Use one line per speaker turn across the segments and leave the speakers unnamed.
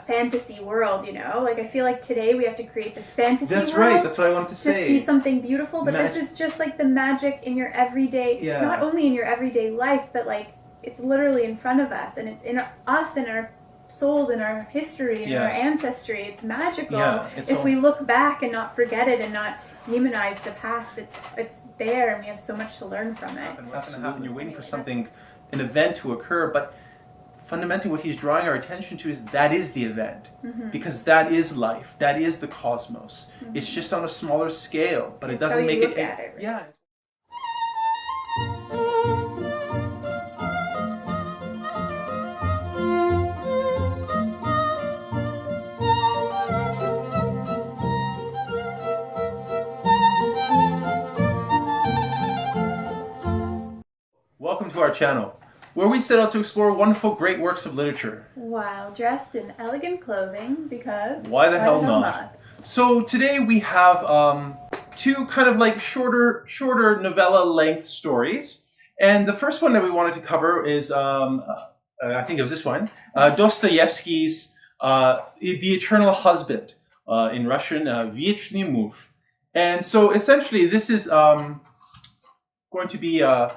fantasy world, you know? Like, I feel like today we have to create this fantasy
That's
world.
right. That's what I wanted to say.
To see something beautiful, but this is just like the magic in your everyday, not only in your everyday life, but like it's literally in front of us, and it's in us and our souls and our history and our ancestry. It's magical if we look back and not forget it and not demonize the past. It's there, and we have so much to learn from it.
And what's going to happen? You're waiting for something, an event to occur, but fundamentally what he's drawing our attention to is that is the event, because that is life, that is the cosmos. It's just on a smaller scale, but it doesn't make it. Yeah. Welcome to our channel, where we set out to explore wonderful, great works of literature.
While dressed in elegant clothing, because...
Why the hell not? So today we have two kind of like shorter novella-length stories. And the first one that we wanted to cover is, I think it was this one, Dostoevsky's The Eternal Husband, in Russian, Вечный муж. And so essentially this is going to be a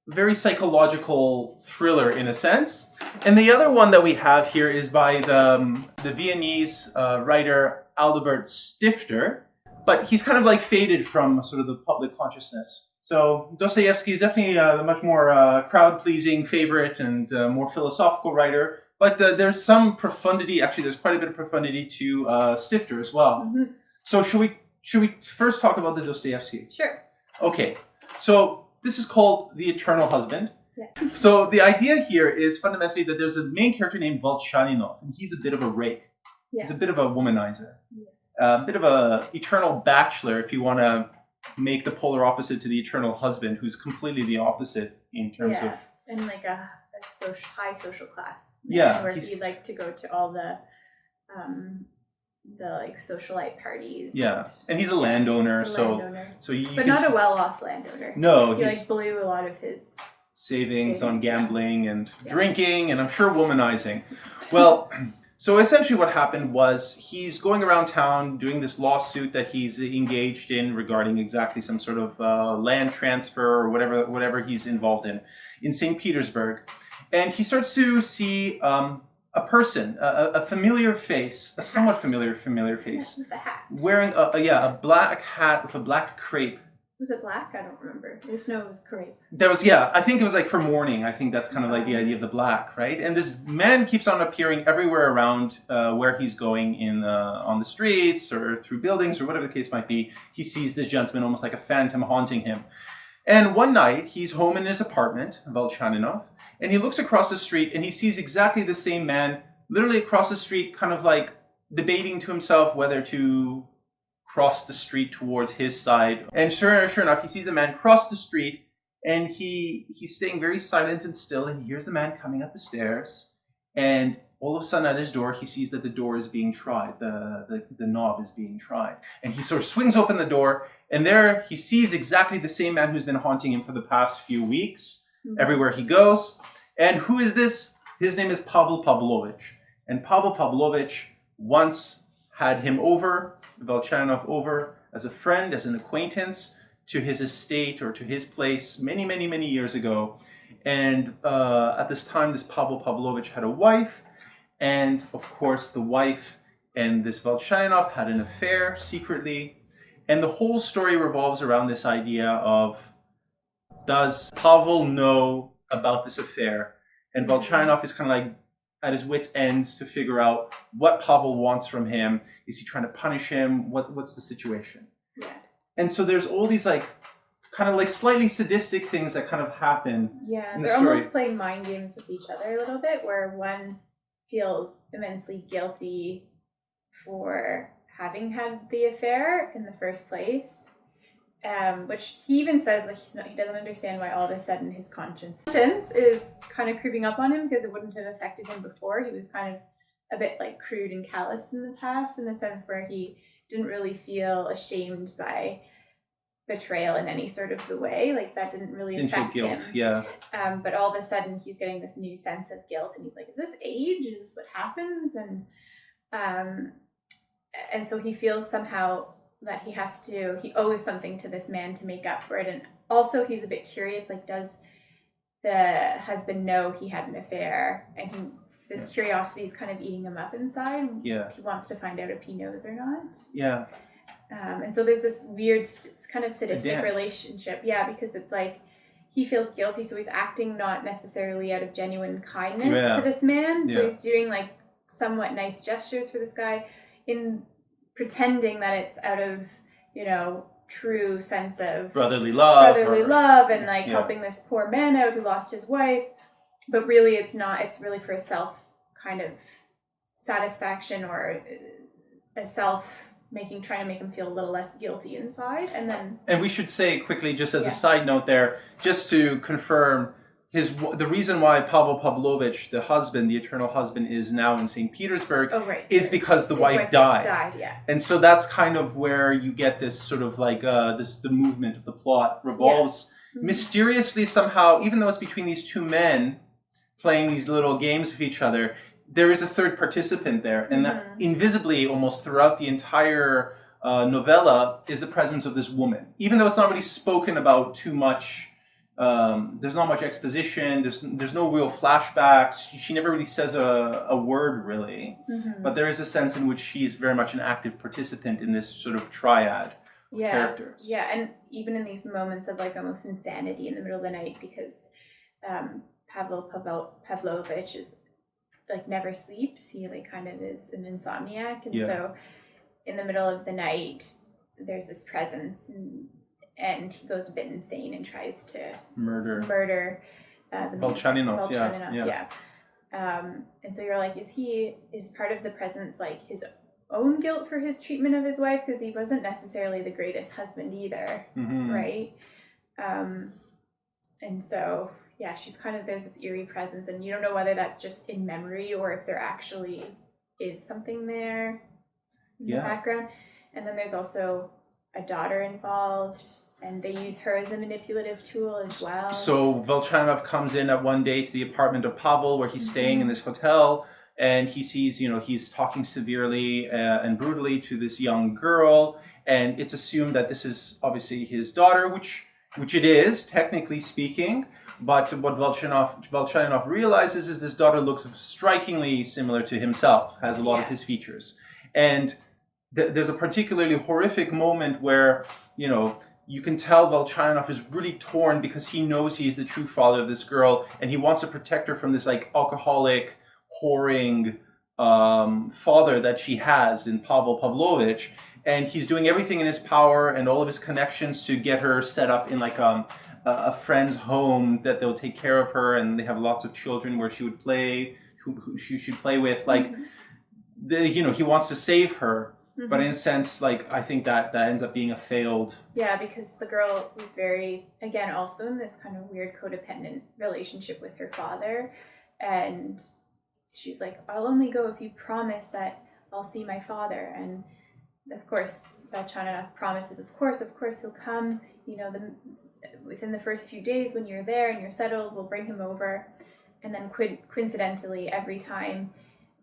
very psychological thriller in a sense. And the other one that we have here is by the Viennese writer Aldabert Stifter, but he's kind of like faded from sort of the public consciousness. So Dostoevsky is definitely a much more crowd-pleasing favorite and more philosophical writer, but there's some profundity, actually there's quite a bit of profundity to Stifter as well. So should we first talk about the Dostoevsky?
Sure.
Okay, so this is called The Eternal Husband. Yeah. So the idea here is fundamentally that there's a main character named Volchaninov, and he's a bit of a rake. Yeah. He's a bit of a womanizer. Yes. A bit of a eternal bachelor, if you want to make the polar opposite to the eternal husband, who's completely the opposite in terms of...
in like a high social class.
Yeah.
Where he'd like to go to all the like socialite parties.
Yeah, and he's a landowner, so you
but not a well-off landowner.
No,
he like blew a lot of his
savings on gambling and drinking, and I'm sure womanizing. Well, so essentially what happened was he's going around town doing this lawsuit that he's engaged in regarding exactly some sort of land transfer or whatever he's involved in St. Petersburg, and he starts to see a person, a familiar face, a somewhat familiar face,
with a hat,
wearing a black hat with a black crepe.
Was it black? I don't remember. I just know it was crepe.
There was, I think it was like for mourning. I think that's kind of like the idea of the black, right? And this man keeps on appearing everywhere around where he's going on the streets or through buildings or whatever the case might be. He sees this gentleman almost like a phantom haunting him. And one night, he's home in his apartment, Volchaninov, and he looks across the street and he sees exactly the same man, literally across the street, kind of like debating to himself whether to cross the street towards his side. And sure enough, he sees the man cross the street, and he's staying very silent and still, and he hears the man coming up the stairs, and all of a sudden at his door, he sees that the door is being tried, the knob is being tried. And he sort of swings open the door, and there he sees exactly the same man who's been haunting him for the past few weeks, everywhere he goes. And who is this? His name is Pavel Pavlovich. And Pavel Pavlovich once had him over, Volchaninov over, as a friend, as an acquaintance, to his estate or to his place many years ago. And at this time, this Pavel Pavlovich had a wife. And of course, the wife and this Volchaninov had an affair secretly. And the whole story revolves around this idea of, does Pavel know about this affair? And Volchaninov is kind of like at his wit's ends to figure out what Pavel wants from him. Is he trying to punish him? What's the situation? Yeah. And so there's all these like kind of like slightly sadistic things that kind of happen.
Yeah, they're almost playing mind games with each other a little bit, where one feels immensely guilty for having had the affair in the first place, which he even says like he doesn't understand why all of a sudden his conscience is kind of creeping up on him, because it wouldn't have affected him before. He was kind of a bit like crude and callous in the past, in the sense where he didn't really feel ashamed by betrayal in any sort of the way. Like that didn't really
Didn't feel
affect
guilt.
him.
Yeah.
But all of a sudden he's getting this new sense of guilt, and he's like, is this age? Is this what happens? And so he feels somehow that he owes something to this man to make up for it. And also he's a bit curious, like, does the husband know he had an affair? And this curiosity is kind of eating him up inside.
Yeah.
He wants to find out if he knows or not.
Yeah.
And so there's this weird kind of sadistic
Dance.
relationship. Yeah, because it's like he feels guilty, so he's acting not necessarily out of genuine kindness to this man.
Yeah.
But he's doing like somewhat nice gestures for this guy in pretending that it's out of, true sense of
brotherly love
and like helping this poor man out who lost his wife. But really it's not. It's really for a self kind of satisfaction, or a self trying to make him feel a little less guilty inside. And we
should say quickly, just as a side note there, just to confirm, the reason why Pavel Pavlovich, the husband, the eternal husband, is now in St. Petersburg is because the wife died.
Yeah.
And so that's kind of where you get this sort of like the movement of the plot revolves mysteriously somehow, even though it's between these two men playing these little games with each other, there is a third participant there, and that invisibly almost throughout the entire novella is the presence of this woman. Even though it's not really spoken about too much, there's not much exposition, there's no real flashbacks, she never really says a word really, but there is a sense in which she's very much an active participant in this sort of triad of characters.
Yeah, and even in these moments of like almost insanity in the middle of the night, because Pavel Pavlovich is like never sleeps. He like kind of is an insomniac, and so in the middle of the night there's this presence, and he goes a bit insane and tries to murder
Volchaninov.
And so you're like, is part of the presence like his own guilt for his treatment of his wife, because he wasn't necessarily the greatest husband either, right? And so she's kind of, there's this eerie presence, and you don't know whether that's just in memory or if there actually is something there in the background. And then there's also a daughter involved, and they use her as a manipulative tool as well.
So Volchaninov comes in at one day to the apartment of Pavel, where he's staying in this hotel, and he sees, he's talking severely and brutally to this young girl, and it's assumed that this is obviously his daughter, which it is, technically speaking. But what Volchaninov realizes is this daughter looks strikingly similar to himself, has a lot of his features. And there's a particularly horrific moment where, you can tell Volchaninov is really torn because he knows he's the true father of this girl, and he wants to protect her from this like alcoholic, whoring father that she has in Pavel Pavlovich. And he's doing everything in his power and all of his connections to get her set up in like a friend's home that they'll take care of her, and they have lots of children where she would play, who she should play with. Like, he wants to save her, but in a sense, like, I think that ends up being a failed.
Yeah, because the girl was very, again, also in this kind of weird codependent relationship with her father, and she's like, I'll only go if you promise that I'll see my father. And of course, Volchaninov promises, of course he'll come, within the first few days when you're there and you're settled, we'll bring him over. And then coincidentally, every time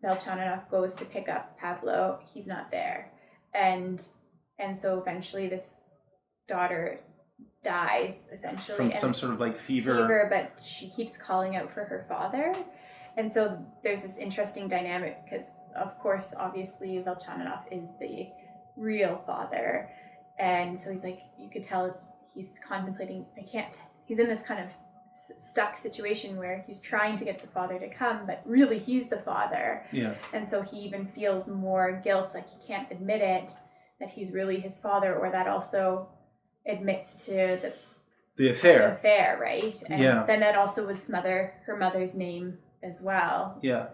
Volchaninov goes to pick up Pavlo, he's not there. And so eventually this daughter dies, essentially.
From some sort of like fever.
But she keeps calling out for her father. And so there's this interesting dynamic because, of course, obviously Volchaninov is the real father. And so he's like, you could tell he's contemplating, he's in this kind of stuck situation where he's trying to get the father to come, but really he's the father.
Yeah.
And so he even feels more guilt, like he can't admit it, that he's really his father, or that also admits to
the affair,
right? And then that also would smother her mother's name as well.
Yeah.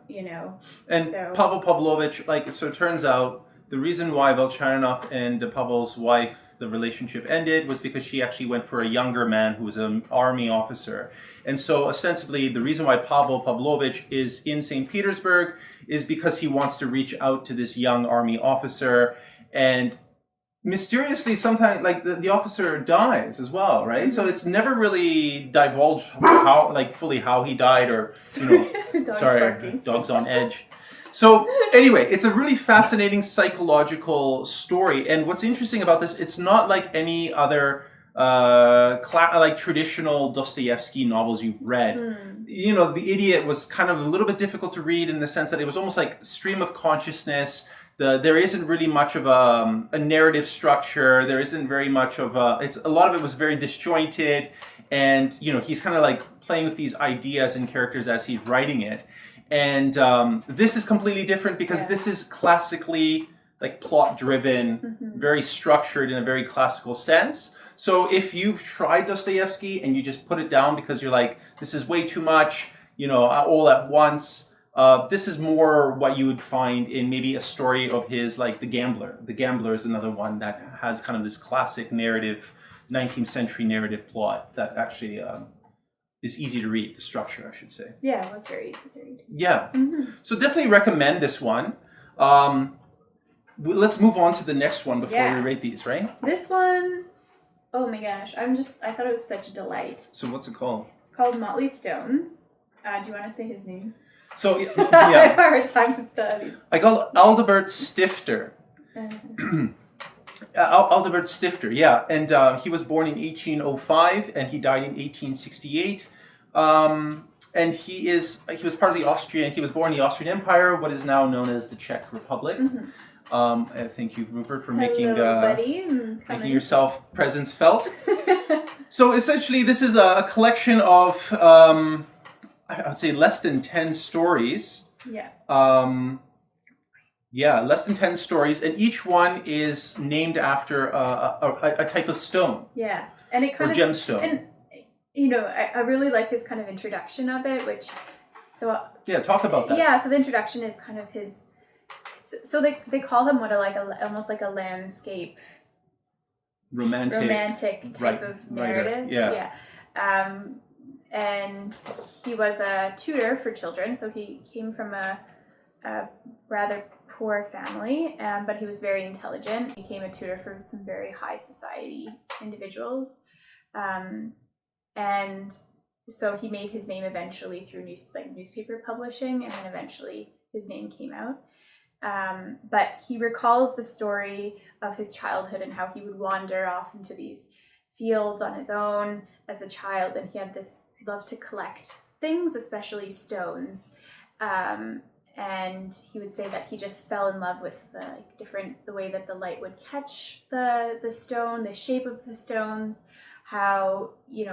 And so, Pavel Pavlovich, so it turns out the reason why Volchaninov and Pavel's wife, the relationship ended, was because she actually went for a younger man who was an army officer. And so ostensibly the reason why Pavel Pavlovich is in St. Petersburg is because he wants to reach out to this young army officer. And mysteriously sometimes like the officer dies as well, right? So
Mhm.
it's never really divulged how like fully how he died, or
Dog's
sorry,
barking.
dog's on edge. So anyway, it's a really fascinating psychological story, and what's interesting about this, it's not like any other like traditional Dostoevsky novels you've read.
Hmm.
The Idiot was kind of a little bit difficult to read in the sense that it was almost like stream of consciousness. There isn't really much of a narrative structure. There isn't very much of a lot of it was very disjointed, and he's kind of like playing with these ideas and characters as he's writing it. And this is completely different because this is classically like plot driven,
Mhm.
very structured in a very classical sense. So if you've tried Dostoevsky and you just put it down because you're like, this is way too much, all at once, this is more what you would find in maybe a story of his, like The Gambler. The Gambler is another one that has kind of this classic narrative, 19th century narrative plot that actually is easy to read, the structure, I should say.
Yeah, it was very easy to read.
Yeah.
Mhm.
So definitely recommend this one. Let's move on to the next one before we rate these, right?
This one, oh my gosh, I thought it was such a delight.
So what's it called?
It's called Motley Stones. Do you want to say his name?
So,
I have a hard time with these.
I call Aldabert Stifter. Aldabert Stifter, yeah. And he was born in 1805 and he died in 1868. And he was part of the Austrian, he was born in the Austrian Empire, what is now known as the Czech Republic.
Mhm.
I thank you, Rupert, for making yourself presence felt. So essentially, this is a collection of, I would say, less than 10 stories.
Yeah.
Less than 10 stories, and each one is named after a type of stone.
Yeah, and it kind
or gemstone.
And I really like his kind of introduction of it, which
talk about that.
Yeah, so the introduction is kind of his. So they call him almost like a landscape romantic type of narrative.
Yeah.
And he was a tutor for children, so he came from a rather poor family, but he was very intelligent. He became a tutor for some very high society individuals, and so he made his name eventually through newspaper publishing, and then eventually his name came out. But he recalls the story of his childhood and how he would wander off into these fields on his own as a child, and he loved to collect things, especially stones. And he would say that he just fell in love with the way that the light would catch the stone, the shape of the stones, how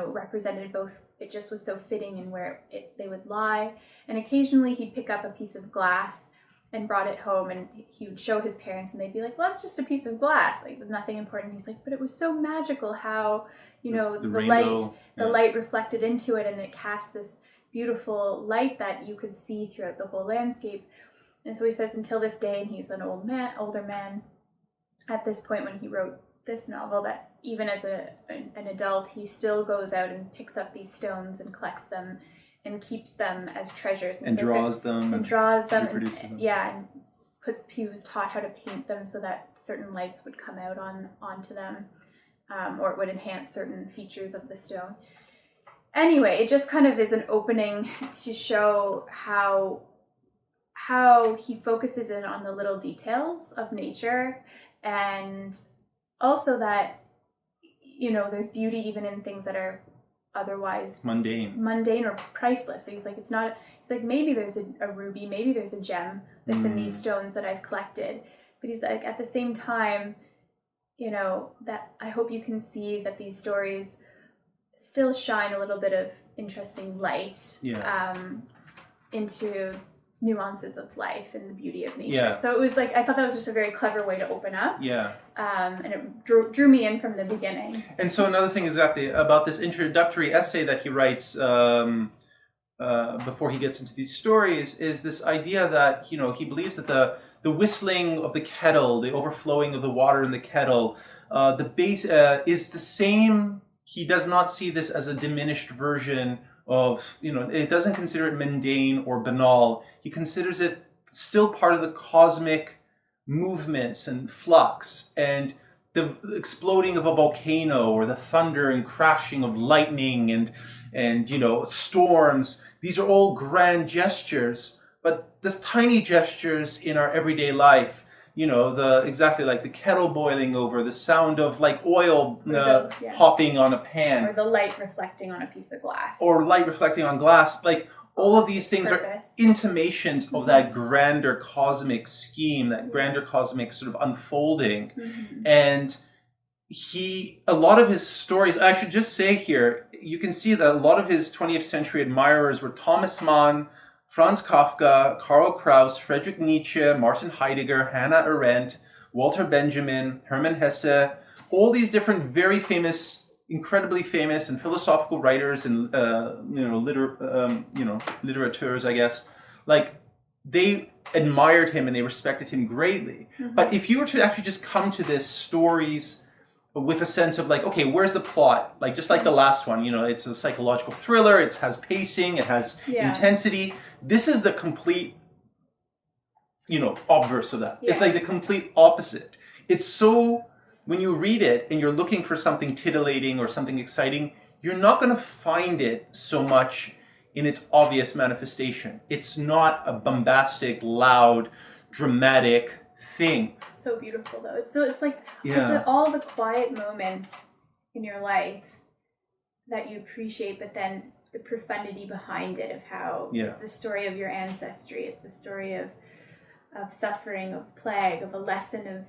represented both. It just was so fitting in where they would lie. And occasionally he'd pick up a piece of glass and brought it home, and he would show his parents, and they'd be like, well, it's just a piece of glass, nothing important. He's like, but it was so magical how the light reflected into it, and it cast this beautiful light that you could see throughout the whole landscape. And so he says until this day, and he's an older man at this point when he wrote this novel, that even as an adult, he still goes out and picks up these stones and collects them and keeps them as treasures,
and draws them.
And he was taught how to paint them so that certain lights would come out onto them, or it would enhance certain features of the stone. Anyway, it just kind of is an opening to show how he focuses in on the little details of nature, and also that there's beauty even in things that are otherwise mundane or priceless. He's like, maybe there's a ruby, maybe there's a gem within these stones that I've collected, but he's like, at the same time, that I hope you can see that these stories still shine a little bit of interesting light into nuances of life and the beauty of nature. Yeah. So it was I thought that was just a very clever way to open up. Yeah. And it drew me in from the beginning. And so another thing exactly about this introductory essay that he writes before he gets into these stories is this idea that he believes that the whistling of the kettle, the overflowing of the water in the kettle, the base is the same. He does not see this as a diminished version of, it doesn't consider it mundane or banal. He considers it still part of the cosmic movements and flux. And
the exploding of a volcano or the thunder and crashing of lightning and storms. These are all grand gestures, but there's tiny gestures in our everyday life. Exactly like the kettle boiling over, the sound of like oil popping on a pan,
or the light reflecting on a piece of glass,
or light reflecting on glass. Like all of these things are intimations of that grander cosmic scheme, that grander cosmic sort of unfolding. And a lot of his stories, I should just say here, you can see that a lot of his 20th century admirers were Thomas Mann, Franz Kafka, Karl Kraus, Friedrich Nietzsche, Martin Heidegger, Hannah Arendt, Walter Benjamin, Hermann Hesse, all these different very famous, incredibly famous and philosophical writers and literateurs, I guess. Like, they admired him and they respected him greatly. But if you were to actually just come to this stories with a sense of like, okay, where's the plot? Like, just like the last one, it's a psychological thriller, it has pacing, it has intensity. This is the complete, obverse of that. It's like the complete opposite. It's so, when you read it and you're looking for something titillating or something exciting, you're not going to find it so much in its obvious manifestation. It's not a bombastic, loud, dramatic thing.
So beautiful though. It's like it's all the quiet moments in your life that you appreciate, but then the profundity behind it of how it's a story of your ancestry. It's a story of suffering, of plague, of a lesson of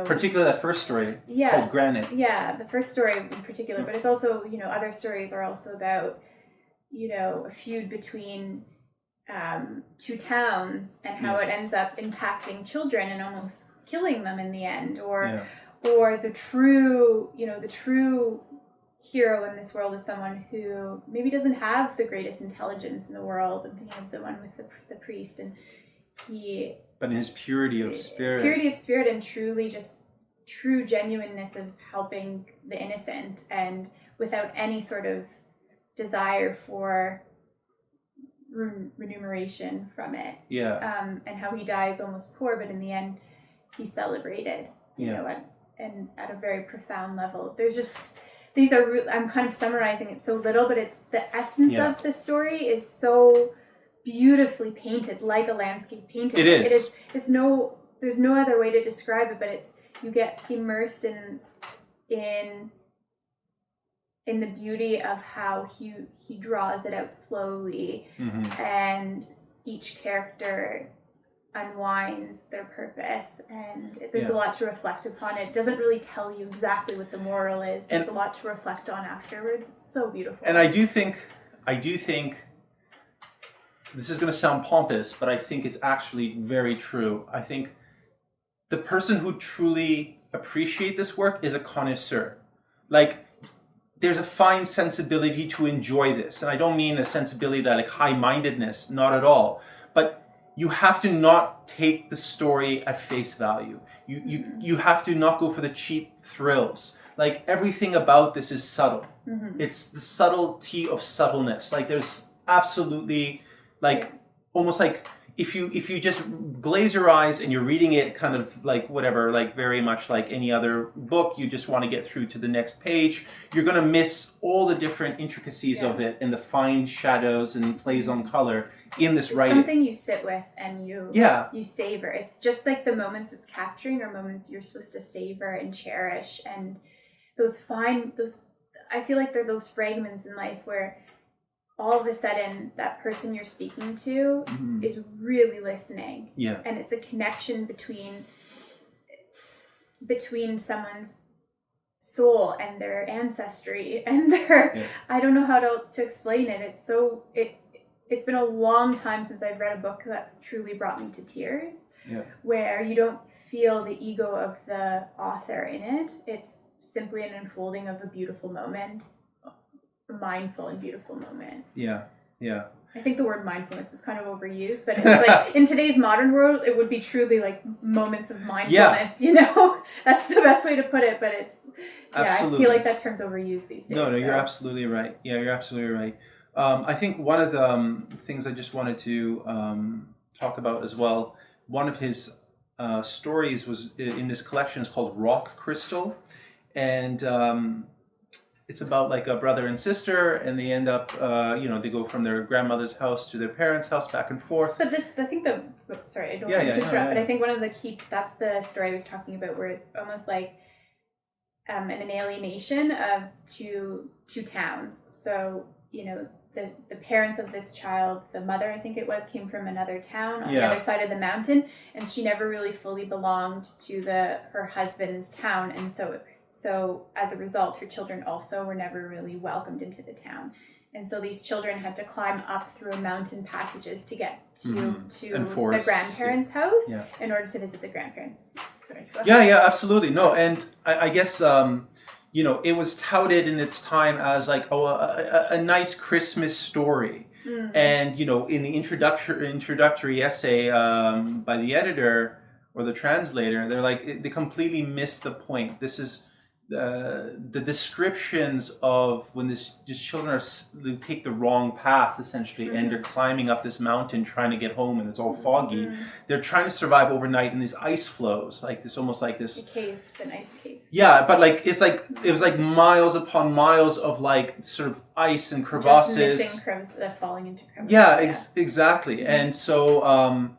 particularly that first story called Granite.
Yeah, the first story in particular, but it's also other stories are also about a feud between two towns and how it ends up impacting children and almost killing them in the end, or the true hero in this world is someone who maybe doesn't have the greatest intelligence in the world. I'm thinking of the one with the priest, and but
in his purity of spirit
and true genuineness of helping the innocent, and without any sort of desire for remuneration from it. And how he dies almost poor, but in the end he's celebrated, at a very profound level. There's just, these are, I'm kind of summarizing it so little, but it's the essence of the story is so beautifully painted, like a landscape painting.
It is.
There's no other way to describe it, but you get immersed in the beauty of how he draws it out slowly, and each character unwinds their purpose, and there's a lot to reflect upon. It doesn't really tell you exactly what the moral is. There's a lot to reflect on afterwards. It's so beautiful.
And I do think this is going to sound pompous, but I think it's actually very true. I think the person who truly appreciates this work is a connoisseur. Like, there's a fine sensibility to enjoy this. And I don't mean a sensibility that like high-mindedness, not at all. But you have to not take the story at face value. You have to not go for the cheap thrills. Like, everything about this is subtle. It's the subtlety of subtleness. Like, there's absolutely, like, almost like if you just glaze your eyes and you're reading it kind of like whatever, like very much like any other book, you just want to get through to the next page, you're going to miss all the different intricacies of it and the fine shadows and plays on color in this writing.
Something you sit with and you savor. It's just like the moments it's capturing are moments you're supposed to savor and cherish, and I feel like they're those fragments in life where all of a sudden that person you're speaking to is really listening. And it's a connection between someone's soul and their ancestry and their I don't know how else to explain it. It's been a long time since I've read a book that's truly brought me to tears. Where you don't feel the ego of the author in it. It's simply an unfolding of a beautiful moment. Mindful and beautiful moment. I think the word mindfulness is kind of overused, but it's like in today's modern world, it would be truly like moments of mindfulness. That's the best way to put it. But it's I feel like that term's overused these days.
No, you're absolutely right. You're absolutely right. I think one of the things I just wanted to talk about as well. One of his stories was in this collection. It's called Rock Crystal, and it's about like a brother and sister, and they end up, they go from their grandmother's house to their parents' house, back and forth.
But I think sorry, I don't want to interrupt, but I think one of the that's the story I was talking about, where it's almost like an alienation of two towns. So, the parents of this child, the mother, I think it was, came from another town on the other side of the mountain, and she never really fully belonged to her husband's town, and so as a result, her children also were never really welcomed into the town. And so these children had to climb up through mountain passages to get to the grandparents' house in order to visit the grandparents. Sorry, go ahead.
Yeah, absolutely. No, and I guess, it was touted in its time as like, a nice Christmas story. Mm. And, in the introductory essay by the editor or the translator, they're like, they completely missed the point. This is the descriptions of when these children they take the wrong path, essentially, mm-hmm. and they're climbing up this mountain trying to get home, and it's all foggy. Mm-hmm. They're trying to survive overnight in these ice flows, like this, almost like this.
A cave, it's an ice cave.
Yeah, but like it was like miles upon miles of like sort of ice and crevasses.
Just missing crevices, falling into crevices.
Yeah, exactly. Mm-hmm. And so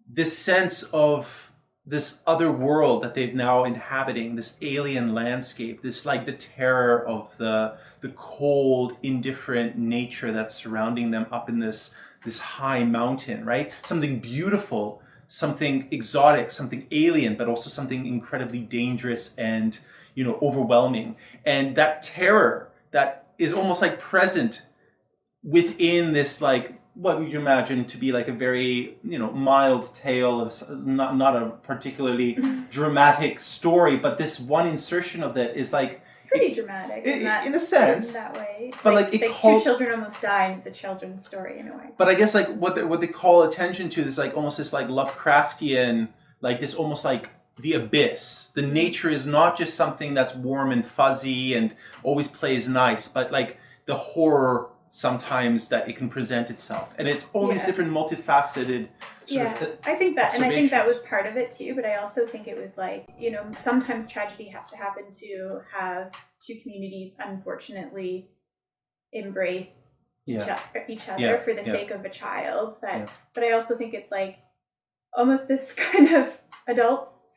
this sense of this other world that they've now inhabiting, this alien landscape, this like the terror of the cold, indifferent nature that's surrounding them up in this high mountain, right? Something beautiful, something exotic, something alien, but also something incredibly dangerous and, overwhelming. And that terror that is almost like present within this, like, what would you imagine to be like a very, mild tale of not a particularly dramatic story, but this one insertion of that is like
pretty dramatic
in a sense,
in that way.
But like
two children almost die, and it's a children's story in a way.
But I guess like what they call attention to is like almost this like Lovecraftian, like this almost like the abyss. The nature is not just something that's warm and fuzzy and always plays nice, but like the horror sometimes that it can present itself, and it's all these different multifaceted
I think that was part of it too, but I also think it was like, sometimes tragedy has to happen to have two communities unfortunately embrace each other for the sake of a child. But I also think it's like almost this kind of adults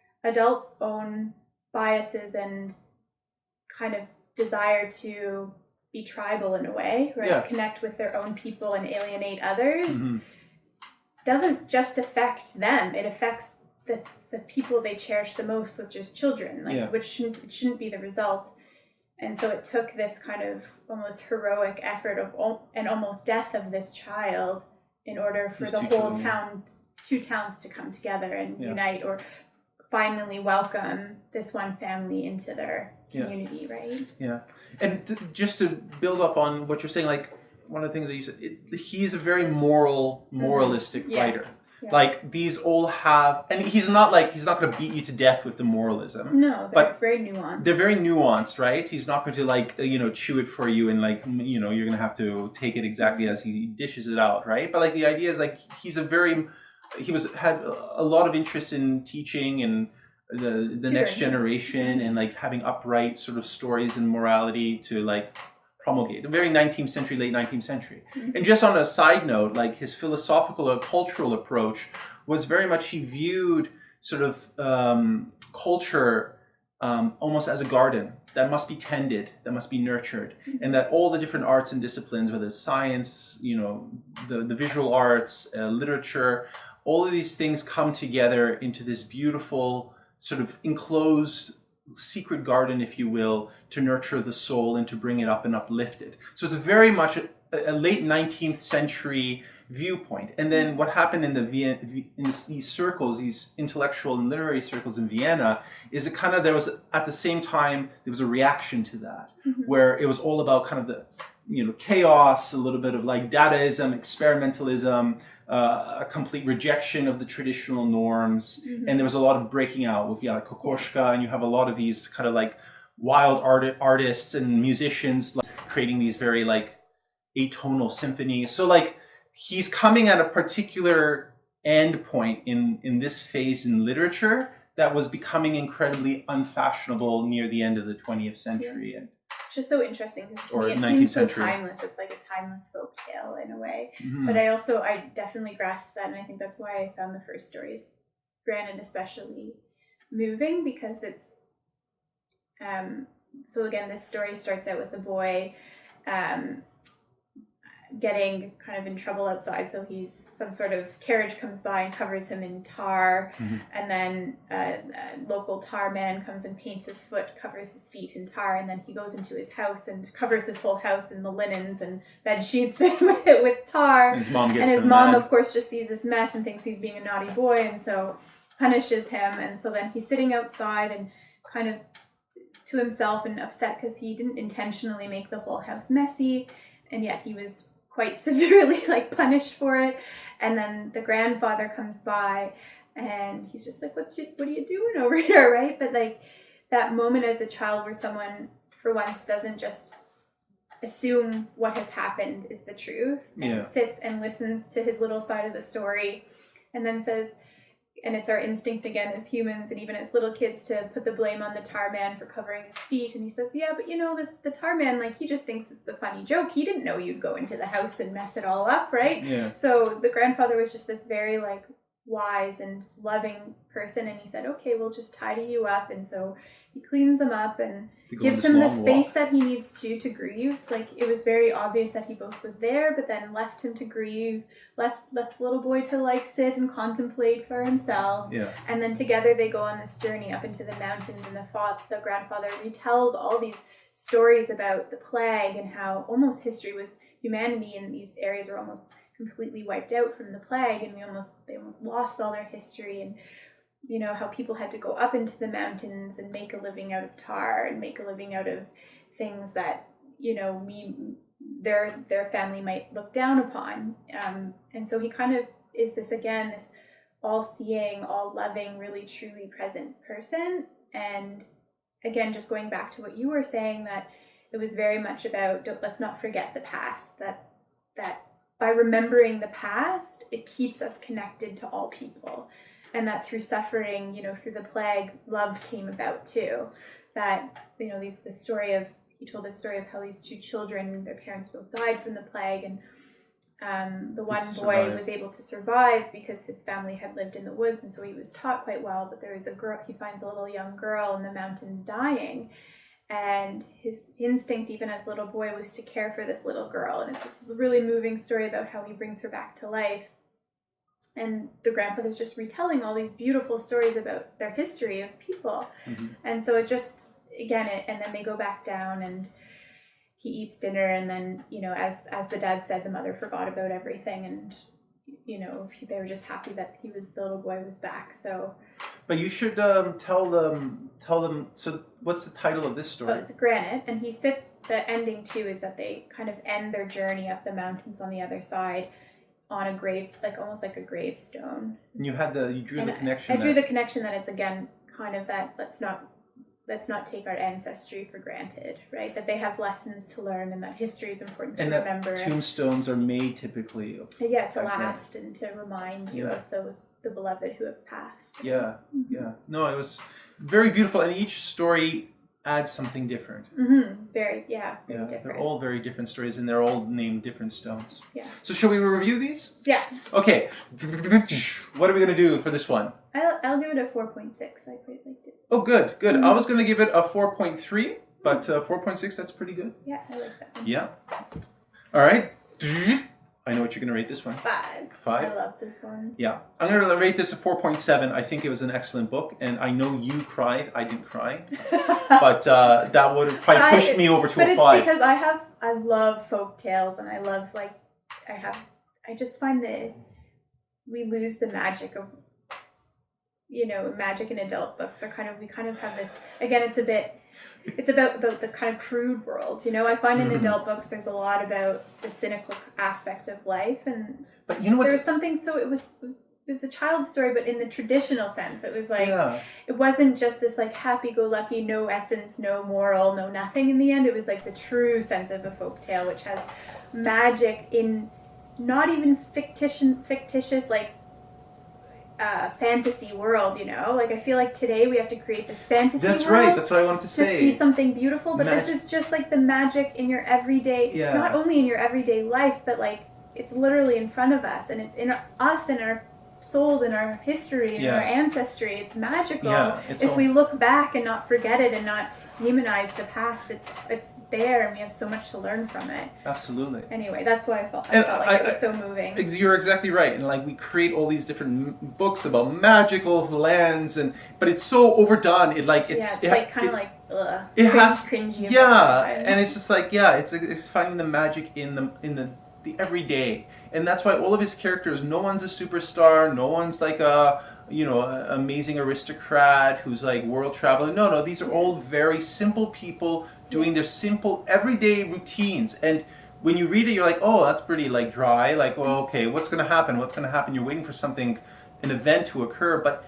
own biases and kind of desire to be tribal in a way, right? Connect with their own people and alienate others, mm-hmm. doesn't just affect them. It affects the people they cherish the most, which is children, which shouldn't be the result. And so it took this kind of almost heroic effort and almost death of this child in order for the whole two towns to come together and unite, or finally welcome this one family into their community, right? Yeah.
And just to build up on what you're saying, like one of the things that you said, he's a very moralistic writer. Yeah. Like these all have, and he's not going to beat you to death with the moralism.
No, they're very nuanced.
They're very nuanced, right? He's not going to like, chew it for you and like, you're going to have to take it exactly as he dishes it out, right? But like the idea is like, he had a lot of interest in teaching and the next generation, and like having upright sort of stories and morality to like promulgate. A very 19th century, late 19th century. Mm-hmm. And just on a side note, like his philosophical or cultural approach was very much, he viewed sort of culture almost as a garden that must be tended, that must be nurtured, mm-hmm. and that all the different arts and disciplines, whether it's science, the visual arts, literature, all of these things come together into this beautiful sort of enclosed secret garden, if you will, to nurture the soul and to bring it up and uplift it. So it's very much a late 19th century viewpoint. And then what happened in these circles, these intellectual and literary circles in Vienna, is it kind of, there was at the same time, there was a reaction to that, mm-hmm. where it was all about kind of the, chaos, a little bit of like Dadaism, experimentalism, a complete rejection of the traditional norms, mm-hmm. and there was a lot of breaking out with like Kokoschka, and you have a lot of these kind of like wild artists and musicians like, creating these very like atonal symphonies. So like he's coming at a particular end point in this phase in literature that was becoming incredibly unfashionable near the end of the 20th century. And
it's just so interesting because to
or
me it
19th
seems so
century.
timeless. It's like a timeless folk tale in a way.
Mhm.
But I definitely grasped that, and I think that's why I found the first stories, granted, especially moving, because it's so again, this story starts out with the boy getting kind of in trouble outside. So he's, some sort of carriage comes by and covers him in tar, and then a local tar man comes and paints his foot, covers his feet in tar, and then he goes into his house and covers his whole house in the linens and bed sheets with tar.
And his mom gets
and his mom, of course, just sees this mess and thinks he's being a naughty boy, and so punishes him. And so then he's sitting outside and kind of to himself and upset because he didn't intentionally make the whole house messy, and yet he was quite severely like punished for it. And then the grandfather comes by and he's just like, what are you doing over here, right? But like that moment as a child where someone for once doesn't just assume what has happened is the truth, and sits and listens to his little side of the story, and then says, and it's our instinct again as humans and even as little kids to put the blame on the tar man for covering his feet. And he says, yeah, but the tar man, like, he just thinks it's a funny joke. He didn't know you'd go into the house and mess it all up, right?
Yeah.
So the grandfather was just this very like wise and loving person, and he said, okay, we'll just tidy you up. And so he cleans him up and gives him the space that he needs to grieve. Like, it was very obvious that he both was there, but then left him to grieve, left the little boy to like sit and contemplate for himself.
Yeah.
And then together they go on this journey up into the mountains, and the grandfather retells all these stories about the plague and how almost humanity in these areas are almost completely wiped out from the plague, and they almost lost all their history, and how people had to go up into the mountains and make a living out of tar and make a living out of things that their family might look down upon. And so he kind of is this all-seeing, all-loving, really truly present person. And again, just going back to what you were saying, that it was very much about, let's not forget the past, that by remembering the past, it keeps us connected to all people. And that through suffering, through the plague, love came about too. That, he told this story of how these two children, their parents both died from the plague, and the one boy was able to survive because his family had lived in the woods, and so he was taught quite well. But there was a girl, he finds a little young girl in the mountains dying, and his instinct, even as a little boy, was to care for this little girl. And it's this really moving story about how he brings her back to life. And the grandfather's just retelling all these beautiful stories about their history of people. Mm-hmm. And so it just, again, and then they go back down and he eats dinner. And then, as the dad said, the mother forgot about everything. And, they were just happy that the little boy was back. So.
But you should tell them. So what's the title of this story?
Oh, it's Granite. And the ending too is that they kind of end their journey up the mountains on the other side on a almost like a gravestone. And you drew the connection. I drew the connection that it's, again, kind of that let's not take our ancestry for granted, right? That they have lessons to learn, and that history is important to remember.
And tombstones are made typically
to last and to remind you of the beloved who have passed.
Yeah, mm-hmm. Yeah. No, it was very beautiful, and each story adds something different.
Mm-hmm. Very different.
They're all very different stories, and they're all named different stones.
Yeah.
So shall we review these?
Yeah.
Okay. What are we going to do for this one?
I'll give it a 4.6. I quite liked it.
Oh, good. Mm-hmm. I was going to give it a 4.3, but 4.6, that's pretty good.
Yeah, I like that one.
Yeah. All right. I know what you're going to rate this one.
5.
5?
I love this one.
Yeah. I'm going to rate this a 4.7. I think it was an excellent book, and I know you cried. I didn't cry. But that would have probably pushed me over to a 5.
But it's because I love folk tales, and I love, I just find that we lose the magic of, magic in adult books. We kind of have this, again, it's about the kind of crude world. I find in adult books there's a lot about the cynical aspect of life, but there was something, so it was a child's story, but in the traditional sense. It was It wasn't just this happy-go-lucky, no essence, no moral, no nothing in the end. It was the true sense of a folk tale, which has magic in not even fictitious fantasy world, you know? Like, I feel like today we have to create this fantasy
That's
world.
right. That's what I wanted to say.
To see something beautiful, but
Mag-
this is just like the magic in your everyday,
Yeah.
not only in your everyday life, but like it's literally in front of us, and it's in us and our souls and our history and
Yeah.
our ancestry. It's magical.
Yeah, it's
if
all-
we look back and not forget it and not demonize the past, it's there, and we have so much to learn from it.
Absolutely.
Anyway, that's why I felt
And
like it was so moving.
You're exactly right, and like we create all these different books about magical lands, but it's so overdone. It's
like kind of like ugh,
it has
cringy.
yeah, and it's just like it's finding the magic in the everyday, and that's why all of his characters, no one's a superstar, no one's like a amazing aristocrat who's like world traveling. No, these are all very simple people doing their simple everyday routines. And when you read it, you're like, oh, that's pretty like dry. Like, well, okay, what's gonna happen? What's gonna happen? You're waiting for something, an event to occur, but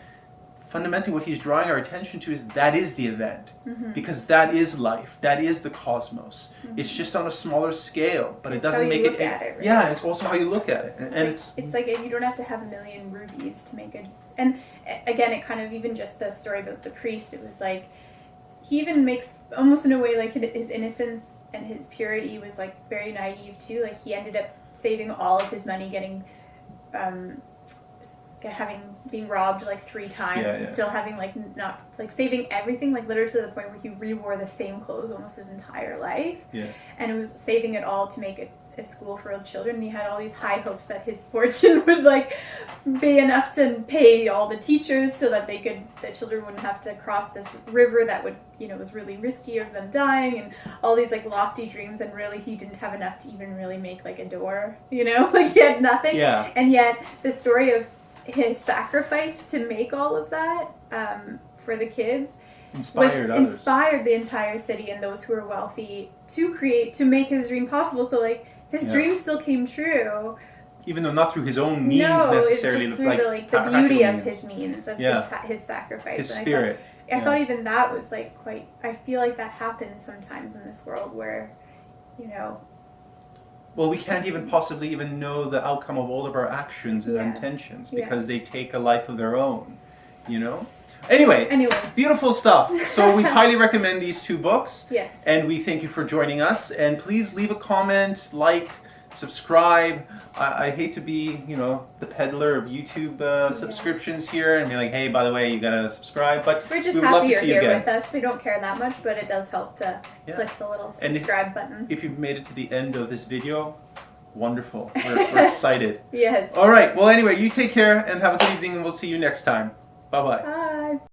fundamentally what he's drawing our attention to is that is the event, because that is life, that is the cosmos. It's just on a smaller scale, but it doesn't make it,
right?
yeah, it's also how you look at it. And
it's like you don't have to have a million rubies to make it. And again, it kind of, even just the story about the priest, it was like he even makes almost in a way like his innocence and his purity was like very naive too. Like he ended up saving all of his money, getting being robbed like 3 times, and still having like not like saving everything, like literally to the point where he re-wore the same clothes almost his entire life. And it was saving it all to make a school for children. And he had all these high hopes that his fortune would like be enough to pay all the teachers so that the children wouldn't have to cross this river that would, was really risky of them dying, and all these like lofty dreams. And really he didn't have enough to even really make like a door, like he had nothing. And yet the story of his sacrifice to make all of that for the kids inspired the entire city and those who were wealthy to make his dream possible. So like his dream still came true,
even though not through his own means necessarily.
It's just through the beauty of his means, of his sacrifice,
his spirit.
I thought even that was like quite. I feel like that happens sometimes in this world where,
well, we can't even possibly even know the outcome of all of our actions and intentions because they take a life of their own, Anyway, beautiful stuff. So we highly recommend these 2 books.
Yes.
And we thank you for joining us. And please leave a comment, like, subscribe. I hate to be, the peddler of YouTube subscriptions here and be like, hey, by the way, you gotta subscribe. But
we're just happy you're here with us. We don't care that much, but it does help to click the little subscribe button.
If you've made it to the end of this video, wonderful. We're excited.
Yes.
All right. Well, anyway, you take care and have a good evening, and we'll see you next time. Bye-bye.
Bye.